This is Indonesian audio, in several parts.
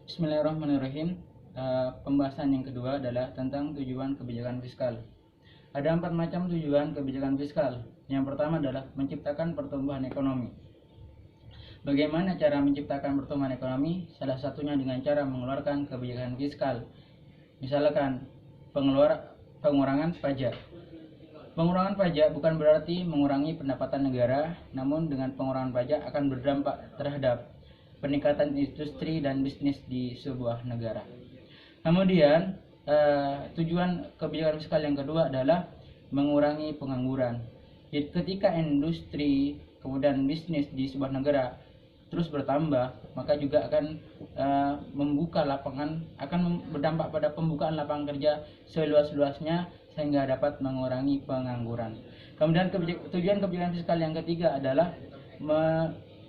Bismillahirrahmanirrahim. Pembahasan yang kedua adalah tentang tujuan kebijakan fiskal. Ada 4 macam tujuan kebijakan fiskal. Yang pertama adalah menciptakan pertumbuhan ekonomi. Bagaimana cara menciptakan pertumbuhan ekonomi? Salah satunya dengan cara mengeluarkan kebijakan fiskal. Misalkan pengurangan pajak. Pengurangan pajak bukan berarti mengurangi pendapatan negara, namun dengan pengurangan pajak akan berdampak terhadap peningkatan industri dan bisnis di sebuah negara. Kemudian tujuan kebijakan fiskal yang kedua adalah mengurangi pengangguran. Jadi ketika industri kemudian bisnis di sebuah negara terus bertambah, maka juga akan membuka lapangan, akan berdampak pada pembukaan lapangan kerja seluas-luasnya sehingga dapat mengurangi pengangguran. Kemudian tujuan kebijakan fiskal yang ketiga adalah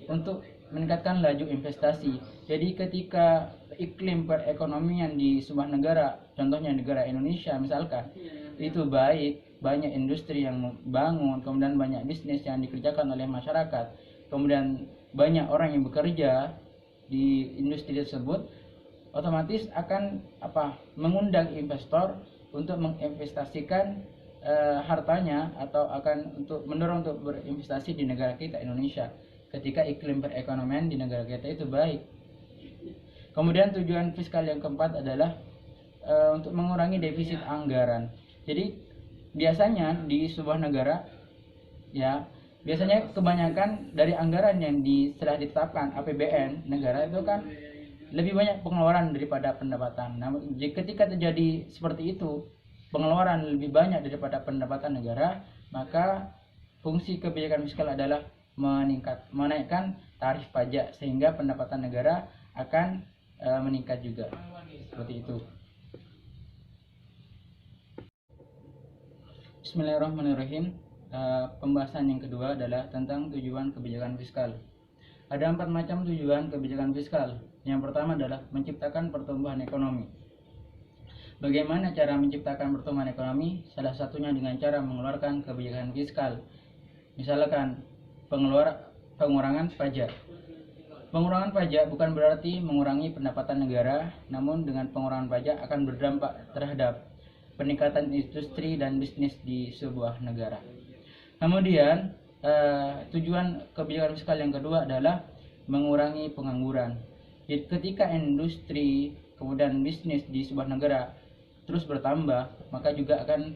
untuk meningkatkan laju investasi. Jadi ketika iklim perekonomian di sebuah negara, contohnya negara Indonesia misalkan, itu baik, banyak industri yang bangun, kemudian banyak bisnis yang dikerjakan oleh masyarakat, kemudian banyak orang yang bekerja di industri tersebut, otomatis akan mengundang investor untuk menginvestasikan hartanya atau akan untuk mendorong untuk berinvestasi di negara kita Indonesia ketika iklim perekonomian di negara kita itu baik. Kemudian tujuan fiskal yang keempat adalah untuk mengurangi defisit anggaran. Jadi biasanya di sebuah negara, ya biasanya kebanyakan dari anggaran yang setelah ditetapkan APBN negara itu kan lebih banyak pengeluaran daripada pendapatan. Namun ketika terjadi seperti itu, pengeluaran lebih banyak daripada pendapatan negara, maka fungsi kebijakan fiskal adalah menaikkan tarif pajak sehingga pendapatan negara akan meningkat juga. Seperti itu. Bismillahirrahmanirrahim. Pembahasan yang kedua adalah tentang tujuan kebijakan fiskal. Ada 4 macam tujuan kebijakan fiskal. Yang pertama adalah menciptakan pertumbuhan ekonomi. Bagaimana cara menciptakan pertumbuhan ekonomi? Salah satunya dengan cara mengeluarkan kebijakan fiskal. Misalkan pengurangan pajak. Pengurangan pajak bukan berarti mengurangi pendapatan negara, namun dengan pengurangan pajak akan berdampak terhadap peningkatan industri dan bisnis di sebuah negara. Kemudian tujuan kebijakan fiskal yang kedua adalah mengurangi pengangguran. Jadi ketika industri kemudian bisnis di sebuah negara terus bertambah, maka juga akan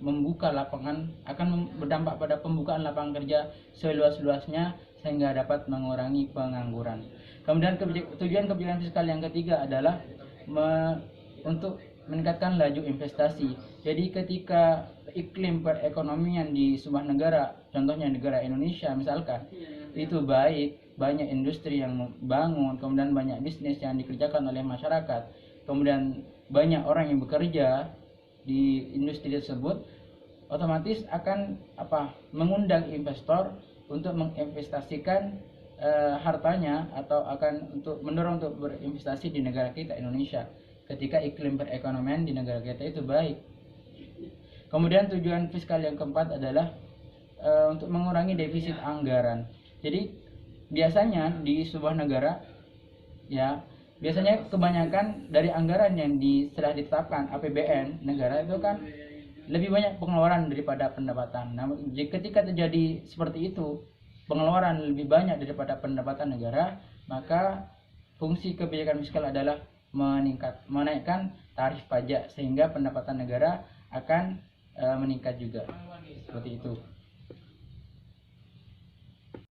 membuka lapangan, akan berdampak pada pembukaan lapangan kerja seluas-luasnya sehingga dapat mengurangi pengangguran. Kemudian tujuan kebijakan fiskal yang ketiga adalah untuk meningkatkan laju investasi. Jadi ketika iklim perekonomian di sebuah negara, contohnya negara Indonesia misalkan, itu baik, banyak industri yang bangun, kemudian banyak bisnis yang dikerjakan oleh masyarakat, kemudian banyak orang yang bekerja di industri tersebut, otomatis akan mengundang investor untuk menginvestasikan hartanya atau akan untuk mendorong untuk berinvestasi di negara kita Indonesia ketika iklim perekonomian di negara kita itu baik. Kemudian tujuan fiskal yang keempat adalah untuk mengurangi defisit anggaran. Jadi biasanya di sebuah negara, ya biasanya kebanyakan dari anggaran yang setelah ditetapkan APBN negara itu kan lebih banyak pengeluaran daripada pendapatan. Namun ketika terjadi seperti itu, pengeluaran lebih banyak daripada pendapatan negara, maka fungsi kebijakan fiskal adalah menaikkan tarif pajak sehingga pendapatan negara akan meningkat juga. Seperti itu.